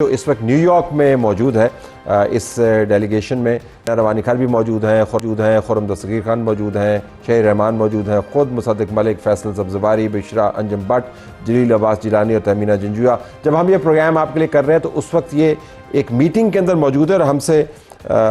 जो इस वक्त न्यूयॉर्क में मौजूद है, इस डेलीगेशन में रवानी खान भी मौजूद हैं, खुर्रम दस्तगीर खान मौजूद हैं, शहीर रहमान मौजूद हैं, ख़ुद मुसद्दिक मलिक, फैसल सब्ज़वारी, बिशरा अंजुम भट्ट, जलील अब्बास जिलानी और तहमीना जंजुआ। जब हम ये प्रोग्राम आपके लिए कर रहे हैं तो उस वक्त ये एक मीटिंग के अंदर मौजूद है और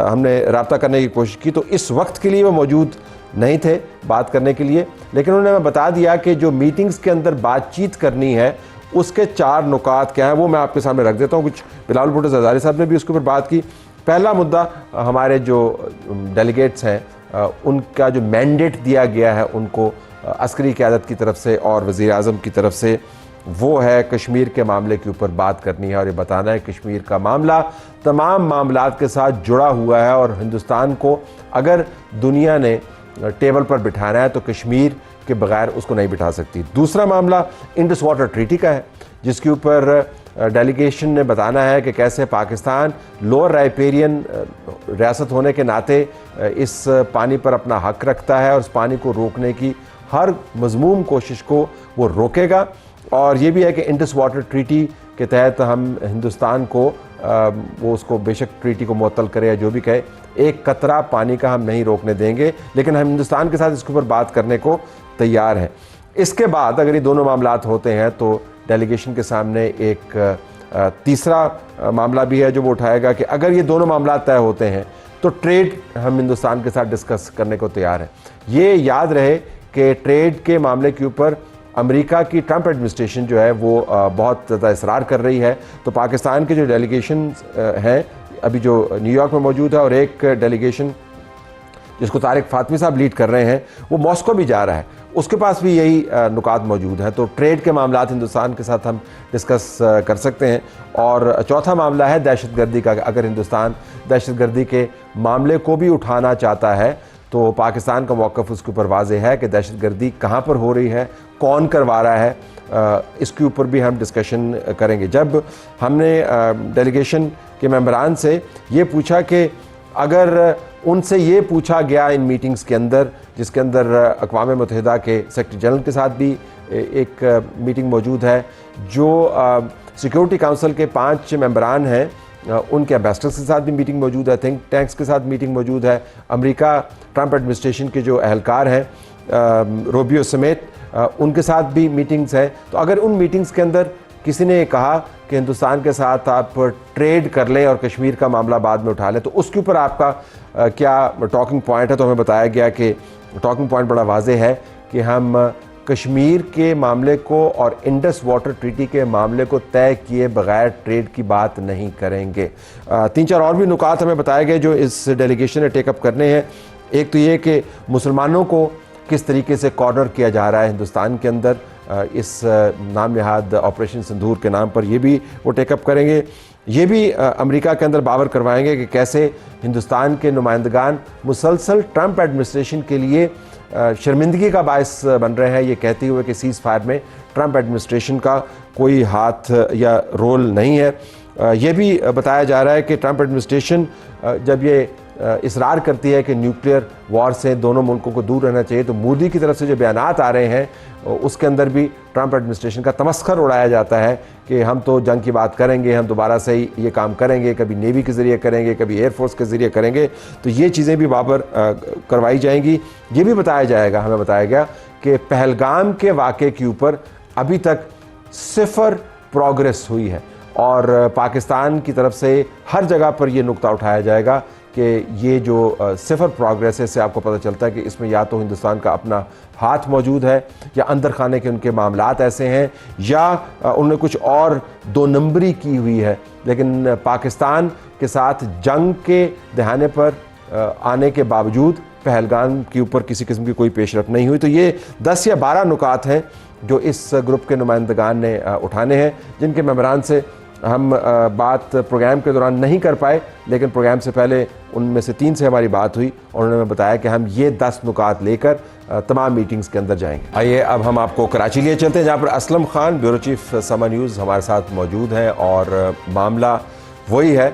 हमने रब्ता करने की कोशिश की, तो इस वक्त के लिए वो मौजूद नहीं थे बात करने के लिए, लेकिन उन्होंने हमें बता दिया कि जो मीटिंग्स के अंदर बातचीत करनी है उसके 4 नुकात क्या हैं, वो मैं आपके सामने रख देता हूँ। कुछ बिलावल भुट्टो ज़रदारी साहब ने भी उसके ऊपर बात की। पहला मुद्दा, हमारे जो डेलीगेट्स हैं उनका जो मैंडेट दिया गया है उनको अस्करी क़यादत की तरफ से और वज़ीर आज़म की तरफ से, वो है कश्मीर के मामले के ऊपर बात करनी है और ये बताना है कश्मीर का मामला तमाम मामलात के साथ जुड़ा हुआ है और हिंदुस्तान को अगर दुनिया ने टेबल पर बिठाना है तो कश्मीर के बगैर उसको नहीं बिठा सकती। दूसरा मामला इंडस वाटर ट्रीटी का है, जिसके ऊपर डेलीगेशन ने बताना है कि कैसे पाकिस्तान लोअर राइपेरियन रियासत होने के नाते इस पानी पर अपना हक रखता है और उस पानी को रोकने की हर मज़मूम कोशिश को वो रोकेगा। और ये भी है कि इंडस वाटर ट्रीटी के तहत हम हिंदुस्तान को वो उसको बेशक ट्रीटी को मुअत्तल करे या जो भी कहे, एक कतरा पानी का हम नहीं रोकने देंगे, लेकिन हम हिंदुस्तान के साथ इसके ऊपर बात करने को तैयार हैं। इसके बाद अगर ये दोनों मामलात होते हैं तो डेलीगेशन के सामने एक तीसरा मामला भी है जो वो उठाएगा कि अगर ये दोनों मामलात तय होते हैं तो ट्रेड हम हिंदुस्तान के साथ डिस्कस करने को तैयार हैं। ये याद रहे कि ट्रेड के मामले के ऊपर अमेरिका की ट्रंप एडमिनिस्ट्रेशन जो है वो बहुत ज़्यादा इसरार कर रही है, तो पाकिस्तान के जो डेलीगेशन हैं अभी जो न्यूयॉर्क में मौजूद है और एक डेलीगेशन जिसको तारिक फातमी साहब लीड कर रहे हैं वो मॉस्को भी जा रहा है, उसके पास भी यही नुकात मौजूद हैं। तो ट्रेड के मामलात हिंदुस्तान के साथ हम डिस्कस कर सकते हैं। और चौथा मामला है दहशतगर्दी का। अगर हिंदुस्तान दहशतगर्दी के मामले को भी उठाना चाहता है तो पाकिस्तान का मौक़िफ़ उसके ऊपर वाज़ेह है कि दहशतगर्दी कहाँ पर हो रही है, कौन करवा रहा है, इसके ऊपर भी हम डिस्कशन करेंगे। जब हमने डेलीगेशन के मेंबरान से ये पूछा कि अगर उनसे ये पूछा गया इन मीटिंग्स के अंदर, जिसके अंदर अक़वाम मुत्तहिदा के सेक्रेटरी जनरल के साथ भी एक मीटिंग मौजूद है, जो सिक्योरिटी काउंसिल के 5 मेंबरान हैं उनके एम्बेसडर्स के साथ भी मीटिंग मौजूद है, थिंक टैंक्स के साथ मीटिंग मौजूद है, अमेरिका ट्रंप एडमिनिस्ट्रेशन के जो अहलकार हैं रोबियो समेत उनके साथ भी मीटिंग्स हैं। तो अगर उन मीटिंग्स के अंदर किसी ने कहा कि हिंदुस्तान के साथ आप ट्रेड कर लें और कश्मीर का मामला बाद में उठा लें, तो उसके ऊपर आपका क्या टॉकिंग पॉइंट है, तो हमें बताया गया कि टॉकिंग पॉइंट बड़ा वाज़ेह है कि हम कश्मीर के मामले को और इंडस वाटर ट्रीटी के मामले को तय किए बगैर ट्रेड की बात नहीं करेंगे। 3-4 और भी नुकात हमें बताए गए जो इस डेलीगेशन ने टेकअप करने हैं। एक तो ये कि मुसलमानों को किस तरीके से कॉर्नर किया जा रहा है हिंदुस्तान के अंदर इस नाम नहाद ऑपरेशन सिंदूर के नाम पर, ये भी वो टेकअप करेंगे। ये भी अमेरिका के अंदर बावर करवाएंगे कि कैसे हिंदुस्तान के नुमाइंदगान मुसलसल ट्रंप एडमिनिस्ट्रेशन के लिए शर्मिंदगी का बायस बन रहे हैं, ये कहते हुए कि सीज़ फायर में ट्रंप एडमिनिस्ट्रेशन का कोई हाथ या रोल नहीं है। ये भी बताया जा रहा है कि ट्रंप एडमिनिस्ट्रेशन जब ये इसरार करती है कि न्यूक्लियर वॉर से दोनों मुल्कों को दूर रहना चाहिए, तो मोदी की तरफ से जो बयानात आ रहे हैं उसके अंदर भी ट्रंप एडमिनिस्ट्रेशन का तमस्खर उड़ाया जाता है कि हम तो जंग की बात करेंगे, हम दोबारा से ही ये काम करेंगे, कभी नेवी के ज़रिए करेंगे, कभी एयरफोर्स के ज़रिए करेंगे। तो ये चीज़ें भी बाबर करवाई जाएंगी। ये भी बताया जाएगा, हमें बताया गया कि पहलगाम के वाक़े के ऊपर अभी तक 0 प्रोग्रेस हुई है और पाकिस्तान की तरफ से हर जगह पर यह नुक्ता उठाया जाएगा कि ये जो 0 प्रोग्रेस है, इससे आपको पता चलता है कि इसमें या तो हिंदुस्तान का अपना हाथ मौजूद है या अंदर खाने के उनके मामलात ऐसे हैं या उन्होंने कुछ और 2 नंबरी की हुई है। लेकिन पाकिस्तान के साथ जंग के दहाने पर आने के बावजूद पहलगाम के ऊपर किसी किस्म की कोई पेशरफ नहीं हुई। तो ये 10 या 12 नुकात हैं जो इस ग्रुप के नुमाइंदगान ने उठाने हैं, जिनके मेंबरान से हम बात प्रोग्राम के दौरान नहीं कर पाए, लेकिन प्रोग्राम से पहले उनमें से 3 से हमारी बात हुई और उन्होंने बताया कि हम ये 10 नुकात लेकर तमाम मीटिंग्स के अंदर जाएंगे। आइए अब हम आपको कराची लिए चलते हैं, जहाँ पर असलम खान ब्यूरो चीफ समा न्यूज़ हमारे साथ मौजूद हैं। और मामला वही है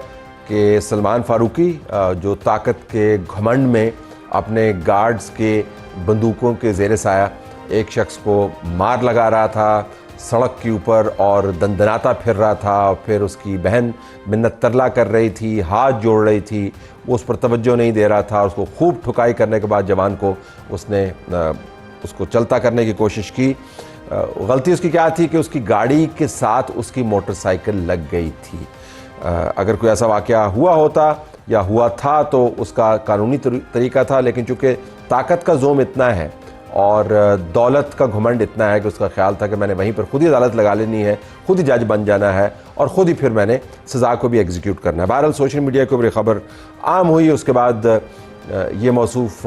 कि सलमान फारूकी जो ताकत के घमंड में अपने गार्ड्स के बंदूकों के ज़ेर साया एक शख्स को मार लगा रहा था, सड़क के ऊपर और दंदनाता फिर रहा था। फिर उसकी बहन मिन्नत तरला कर रही थी, हाथ जोड़ रही थी, वो उस पर तवज्जो नहीं दे रहा था। उसको खूब ठुकाई करने के बाद जवान को उसने उसको चलता करने की कोशिश की। गलती उसकी क्या थी कि उसकी गाड़ी के साथ उसकी मोटरसाइकिल लग गई थी। अगर कोई ऐसा वाक़या हुआ होता या हुआ था तो उसका कानूनी तरीका था, लेकिन चूँकि ताकत का जोम इतना है और दौलत का घमंड इतना है कि उसका ख्याल था कि मैंने वहीं पर खुद ही अदालत लगा लेनी है, खुद ही जज बन जाना है और ख़ुद ही फिर मैंने सज़ा को भी एग्जीक्यूट करना है। बहरहाल सोशल मीडिया के ऊपर खबर आम हुई। उसके बाद ये मौसूफ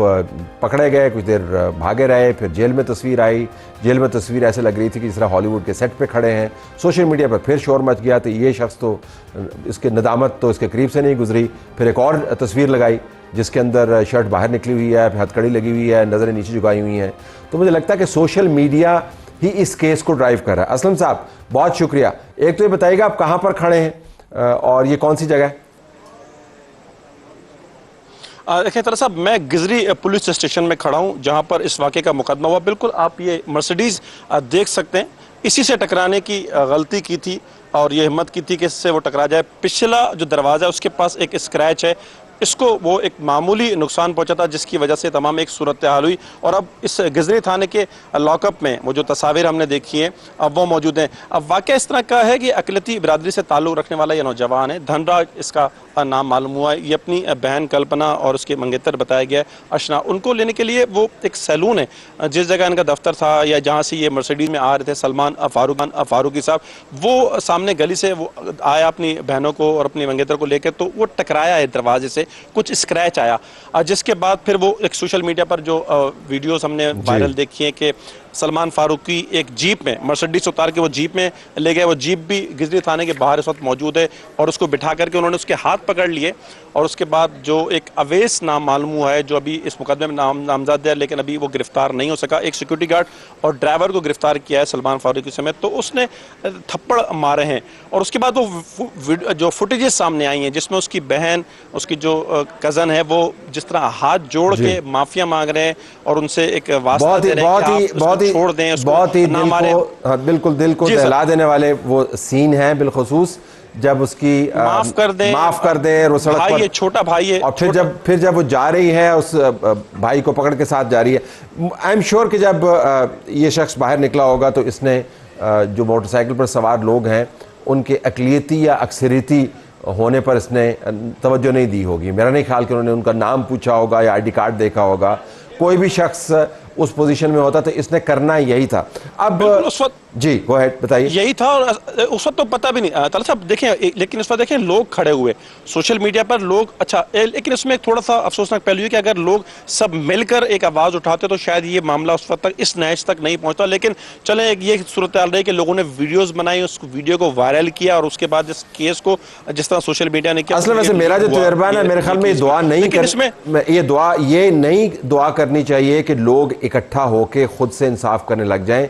पकड़े गए, कुछ देर भागे रहे, फिर जेल में तस्वीर आई। जेल में तस्वीर ऐसे लग रही थी कि जिस तरह हॉलीवुड के सेट पे खड़े हैं। सोशल मीडिया पर फिर शोर मच गया तो ये शख्स तो इसके नदामत तो इसके करीब से नहीं गुजरी। फिर एक और तस्वीर लगाई जिसके अंदर शर्ट बाहर निकली हुई है, फिर हथकड़ी लगी हुई है, नज़रें नीचे झुकाई हुई हैं। तो मुझे लगता है कि सोशल मीडिया ही इस केस को ड्राइव कर रहा है। असलम साहब बहुत शुक्रिया। एक तो ये बताइएगा आप कहाँ पर खड़े हैं और ये कौन सी जगह है? देखिए तरह साहब, मैं गिजरी पुलिस स्टेशन में खड़ा हूं जहां पर इस वाक़े का मुकदमा हुआ। बिल्कुल आप ये मर्सिडीज़ देख सकते हैं, इसी से टकराने की गलती की थी और ये हिम्मत की थी कि इससे वो टकरा जाए। पिछला जो दरवाज़ा है उसके पास एक स्क्रैच है, इसको वो एक मामूली नुकसान पहुंचा था जिसकी वजह से तमाम एक सूरत हाल हुई। और अब इस गिजरी थाने के लॉकअप में वो जो तस्वीर हमने देखी है अब वो मौजूद हैं। अब वाक़या इस तरह का है कि अकलियती बिरादरी से ताल्लुक़ रखने वाला ये नौजवान है, धनराज इसका नाम मालूम हुआ है। ये अपनी बहन कल्पना और उसके मंगेतर बताया गया है अशना, उनको लेने के लिए वो एक सैलून है जिस जगह इनका दफ्तर था या जहाँ से ये मर्सिडीज में आ रहे थे सलमान फारूकी साहब, वो सामने गली से वो आया अपनी बहनों को और अपनी मंगेतर को लेकर, तो वो टकराया है दरवाजे से, कुछ स्क्रैच आया जिसके बाद फिर वो एक सोशल मीडिया पर जो वीडियोस हमने वायरल देखी है कि सलमान फारूकी एक जीप में मर्सिडीज उतार के वो जीप में ले गए। वो जीप भी गिजरी थाने के बाहर इस वक्त मौजूद है और उसको बिठा करके उन्होंने उसके हाथ पकड़ लिए और उसके बाद जो एक अवैस नाम मालूम हुआ है जो अभी इस मुकदमे में नामजद है लेकिन अभी वो गिरफ्तार नहीं हो सका, एक सिक्योरिटी गार्ड और ड्राइवर को गिरफ्तार किया है सलमान फारूकी समेत। तो उसने थप्पड़ मारे हैं और उसके बाद वो जो फुटेजेस सामने आई हैं जिसमें उसकी बहन, उसकी जो कज़न है, वो जिस तरह हाथ जोड़ के माफिया मांग रहे हैं और उनसे एक वास्ता दे रहे हैं कि आप छोड़ दें, बहुत ही बिल्कुल दिल को दहला देने वाले वो सीन है, बिलखुसूस जब उसकी माफ कर दें वो सड़क पर, छोटा भाई है, और फिर जब वो जा रही है उस भाई को पकड़ के साथ जा रही है। आई एम श्योर कि जब ये शख्स बाहर निकला होगा तो इसने जो मोटरसाइकिल पर सवार लोग हैं उनके अकलियती या अक्सरियती होने पर इसने तवज्जो नहीं दी होगी। मेरा नहीं ख्याल कि उन्होंने उनका नाम पूछा होगा या आईडी कार्ड देखा होगा। कोई भी शख्स उस पोजीशन में होता तो इसने करना यही था। अब उस वक्त जी गो अहेड बताइए। यही था और उस वक्त तो पता भी नहीं ताला साहब देखें, लेकिन इस वक्त देखें लोग खड़े हुए सोशल मीडिया पर लोग, अच्छा लेकिन इसमें एक थोड़ा सा अफसोसनाक पहलू है कि अगर लोग सब मिलकर एक आवाज़ उठाते तो शायद ये मामला उस वक्त तक इस नहज तक नहीं पहुंचता। लेकिन चले ये सूरत हाल रही कि लोगों ने वीडियोस बनाई, उस वीडियो को वायरल किया और उसके बाद इस केस को जिस तरह सोशल मीडिया ने किया। असल वैसे मेरा जो तजुर्बा है मेरे ख्याल में ये दुआ नहीं करनी चाहिए कि लोग इकट्ठा होकर खुद से इंसाफ करने लग जाएं।